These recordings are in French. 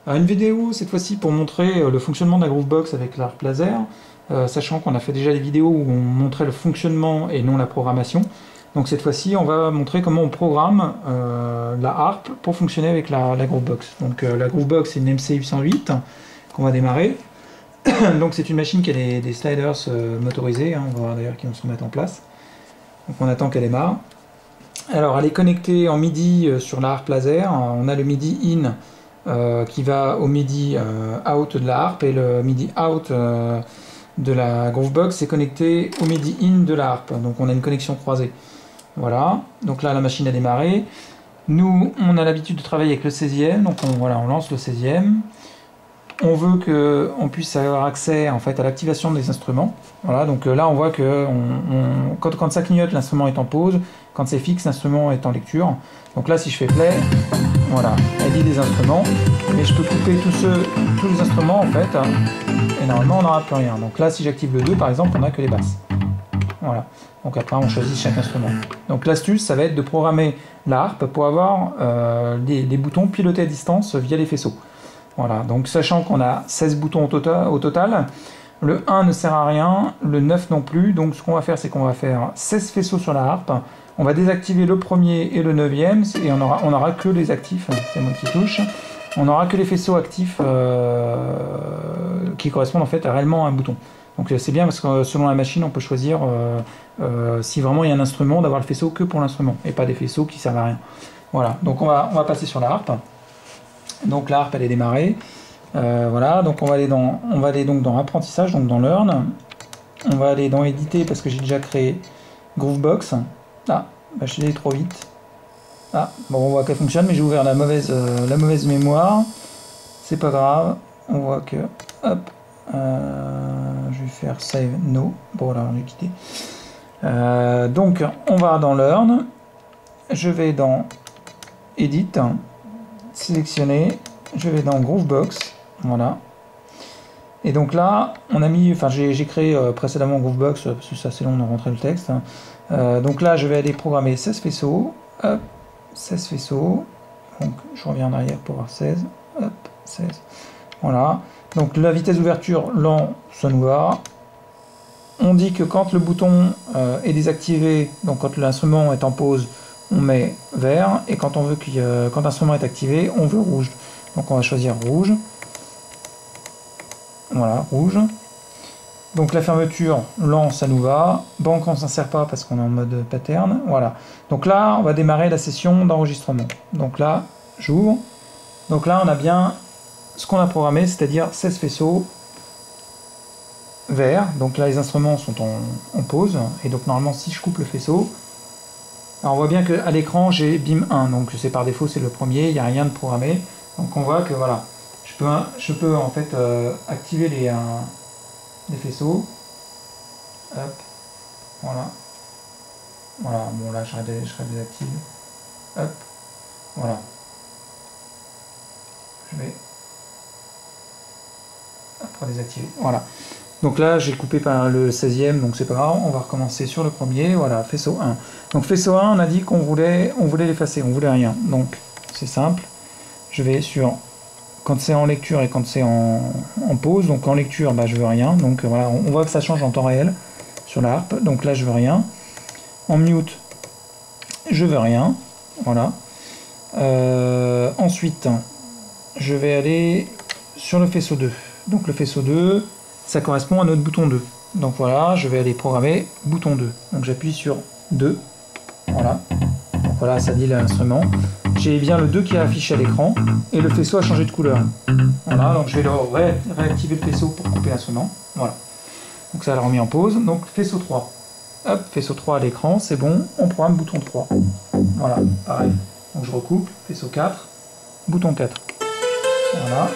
Une vidéo cette fois-ci pour montrer le fonctionnement de la Groovebox avec la harpe laser, sachant qu'on a fait déjà des vidéos où on montrait le fonctionnement et non la programmation. Donc cette fois-ci on va montrer comment on programme la harpe pour fonctionner avec la Groovebox. Donc la Groovebox c'est une MC808 qu'on va démarrer. Donc c'est une machine qui a des sliders motorisés, hein, on va voir d'ailleurs qu'ils vont se mettre en place. Donc on attend qu'elle démarre. Alors elle est connectée en MIDI sur la harpe laser, on a le MIDI in qui va au MIDI out de la harpe, et le MIDI out de la Groovebox est connecté au MIDI in de la harpe, donc on a une connexion croisée. Voilà, donc là la machine a démarré. Nous on a l'habitude de travailler avec le 16e, donc voilà, on lance le 16e. On veut qu'on puisse avoir accès en fait à l'activation des instruments. Voilà, donc là on voit que quand ça clignote, l'instrument est en pause, quand c'est fixe, l'instrument est en lecture. Donc là si je fais play, voilà, elle dit des instruments, mais je peux couper tous les instruments en fait, et normalement on n'aura plus rien. Donc là si j'active le 2 par exemple, on n'a que les basses. Voilà, donc après on choisit chaque instrument. Donc l'astuce ça va être de programmer la harpe pour avoir des boutons pilotés à distance via les faisceaux. Voilà, donc sachant qu'on a 16 boutons au total, le 1 ne sert à rien, le 9 non plus, donc ce qu'on va faire c'est qu'on va faire 16 faisceaux sur la harpe, on va désactiver le premier et le 9e, et on aura que les actifs, c'est moi qui touche, on n'aura que les faisceaux actifs qui correspondent en fait réellement à un bouton. Donc c'est bien parce que selon la machine on peut choisir si vraiment il y a un instrument d'avoir le faisceau que pour l'instrument, et pas des faisceaux qui servent à rien. Voilà, donc on va passer sur la harpe. Donc la harpe elle est démarrée. Voilà, donc on va aller donc dans apprentissage, donc dans Learn. On va aller dans éditer parce que j'ai déjà créé Groovebox. Ah, bah, je l'ai trop vite. Ah, bon on voit qu'elle fonctionne, mais j'ai ouvert la mauvaise mémoire. C'est pas grave. On voit que hop, je vais faire save no. Bon là on est quitté. Donc on va dans Learn. Je vais dans Edit. Sélectionner, je vais dans Groovebox, voilà. Et donc là, on a mis, enfin j'ai créé précédemment Groovebox, parce que c'est assez long de rentrer le texte. Donc là, je vais aller programmer 16 faisceaux, hop, 16 faisceaux, donc je reviens en arrière pour voir 16, hop, 16, voilà. Donc la vitesse d'ouverture, lent, ça nous va. On dit que quand le bouton est désactivé, donc quand l'instrument est en pause, on met vert, et quand on veut quand l'instrument est activé, on veut rouge. Donc on va choisir rouge. Voilà, rouge. Donc la fermeture, lent, ça nous va. Banque, on ne s'insère pas parce qu'on est en mode pattern. Voilà. Donc là, on va démarrer la session d'enregistrement. Donc là, j'ouvre. Donc là, on a bien ce qu'on a programmé, c'est-à-dire 16 faisceaux verts. Donc là, les instruments sont en pause. Et donc normalement, si je coupe le faisceau, alors on voit bien qu'à l'écran j'ai BIM 1, donc c'est par défaut c'est le premier, il n'y a rien de programmé. Donc on voit que voilà, je peux en fait activer les faisceaux. Hop, voilà. Voilà, bon là je désactive. Hop, voilà. Je vais après désactiver. Voilà. Donc là, j'ai coupé par le 16e, donc c'est pas grave, on va recommencer sur le premier, voilà, faisceau 1. Donc faisceau 1, on a dit qu'on voulait l'effacer, on voulait rien. Donc c'est simple, je vais sur, quand c'est en lecture et quand c'est en pause, donc en lecture, bah, je veux rien, donc voilà, on voit que ça change en temps réel sur la harpe, donc là je veux rien. En mute, je veux rien, voilà. Ensuite, je vais aller sur le faisceau 2. Donc le faisceau 2, ça correspond à notre bouton 2. Donc voilà, je vais aller programmer bouton 2. Donc j'appuie sur 2. Voilà. Donc voilà, ça dit l'instrument. J'ai bien le 2 qui est affiché à l'écran et le faisceau a changé de couleur. Voilà, donc je vais réactiver le faisceau pour couper l'instrument. Voilà. Donc ça l'a remis en pause. Donc faisceau 3. Hop, faisceau 3 à l'écran, c'est bon. On programme bouton 3. Voilà, pareil. Donc je recoupe. Faisceau 4. Bouton 4. Voilà.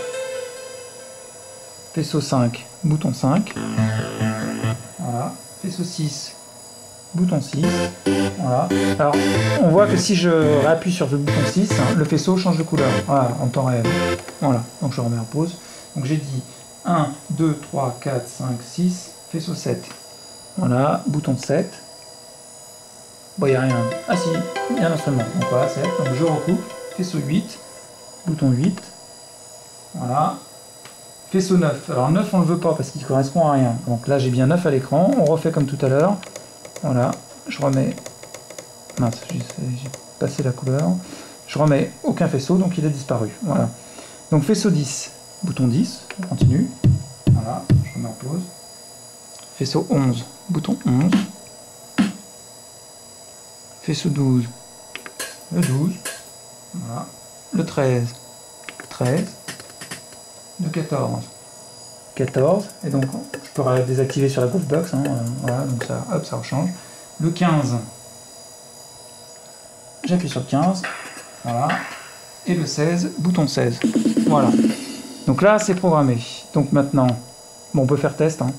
Faisceau 5, bouton 5. Voilà. Faisceau 6, bouton 6. Voilà. Alors, on voit que si je réappuie sur le bouton 6, le faisceau change de couleur. Voilà, en temps réel. Voilà. Donc je remets en pause. Donc j'ai dit 1, 2, 3, 4, 5, 6, faisceau 7. Voilà, bouton 7. Bon, il n'y a rien. Ah si, il y a un instrument. Donc voilà, 7. Donc je recoupe. Faisceau 8, bouton 8. Voilà. Faisceau 9. Alors 9 on ne le veut pas parce qu'il ne correspond à rien. Donc là j'ai bien 9 à l'écran. On refait comme tout à l'heure. Voilà. Je remets... Mince, j'ai passé la couleur. Je remets aucun faisceau, donc il a disparu. Voilà. Donc faisceau 10. Bouton 10. On continue. Voilà. Je remets en pause. Faisceau 11. Bouton 11. Faisceau 12. Le 12. Voilà. Le 13. 13. Le 14. 14. Et donc, je peux désactiver sur la Groovebox. Hein, voilà, donc ça, hop, ça rechange. Le 15. J'appuie sur le 15. Voilà. Et le 16. Bouton 16. Voilà. Donc là, c'est programmé. Donc maintenant, bon, on peut faire test. Hein.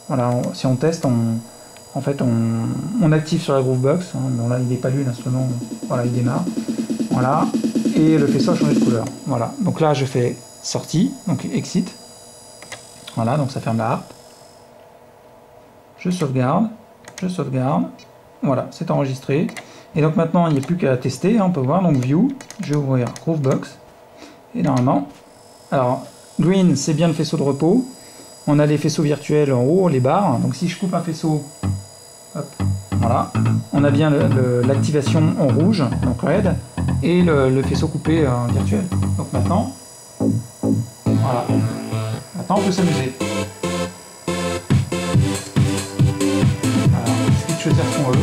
Voilà, si on teste, en fait, on active sur la Groovebox. Hein, bon, là, il n'est pas lu l'instrument. Voilà, il démarre. Voilà. Et le faisceau a changé de couleur. Voilà. Donc là, je fais sortie, donc exit. Voilà, donc ça ferme la harpe. Je sauvegarde. Je sauvegarde. Voilà, c'est enregistré. Et donc maintenant, il n'y a plus qu'à tester. Hein, on peut voir. Donc view. Je vais ouvrir Groovebox. Et normalement, alors, green, c'est bien le faisceau de repos. On a les faisceaux virtuels en haut, les barres. Donc si je coupe un faisceau, hop, voilà, on a bien l'activation en rouge, donc red, et le faisceau coupé virtuel. Donc maintenant, voilà. Maintenant on peut s'amuser. Voilà, il suffit de choisir ce qu'on veut.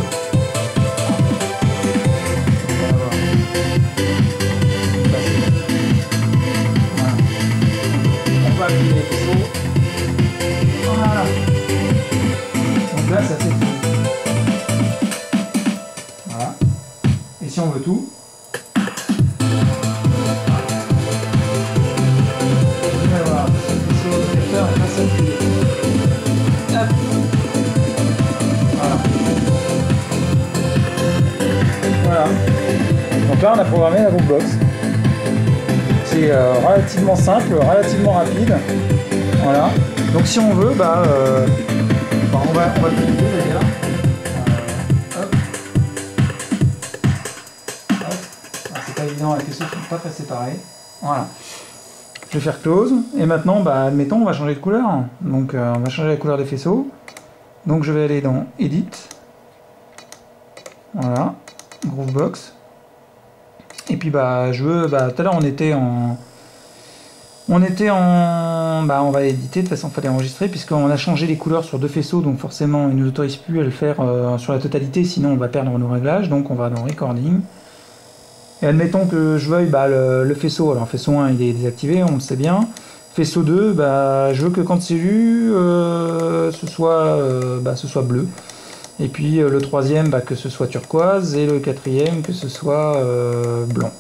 On peut appuyer les faisceaux. Voilà. Donc là, ça fait tout. Voilà. Et si on veut tout, vous allez voir, le faisceau capteur est assez appuyé. Hop. Voilà. Voilà. Donc là, on a programmé la Groovebox. C'est relativement simple, relativement rapide. Voilà. Donc si on veut, on va l'utiliser d'ailleurs. Hop. Hop. C'est pas évident avec les faisceaux qui ne sont pas très séparés. Voilà. Je vais faire close. Et maintenant, admettons, on va changer de couleur. Donc on va changer la couleur des faisceaux. Donc je vais aller dans Edit. Voilà. Groovebox. Et puis je veux, tout à l'heure on était en... on va éditer, de toute façon il fallait enregistrer, puisqu'on a changé les couleurs sur deux faisceaux, donc forcément il ne nous autorise plus à le faire sur la totalité, sinon on va perdre nos réglages, donc on va dans Recording. Et admettons que je veuille le faisceau, alors faisceau 1 il est désactivé, on le sait bien. Faisceau 2, je veux que quand c'est lu, ce soit bleu. Et puis le troisième, que ce soit turquoise, et le quatrième, que ce soit blanc.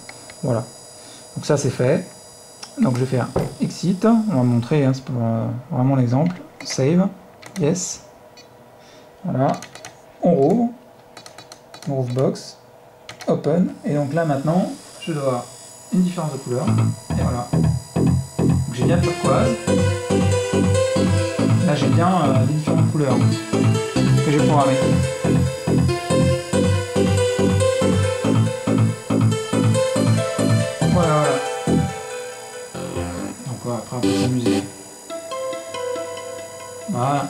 Voilà. Donc ça c'est fait. Donc je vais faire Exit, on va montrer, hein, c'est vraiment l'exemple. Save, Yes. Voilà. On rouvre. Groovebox. Open. Et donc là maintenant, je dois avoir une différence de couleur. Et voilà. Donc j'ai bien le turquoise. Là j'ai bien les différentes couleurs que j'ai programmées. Voilà. Donc après on peut s'amuser. Voilà.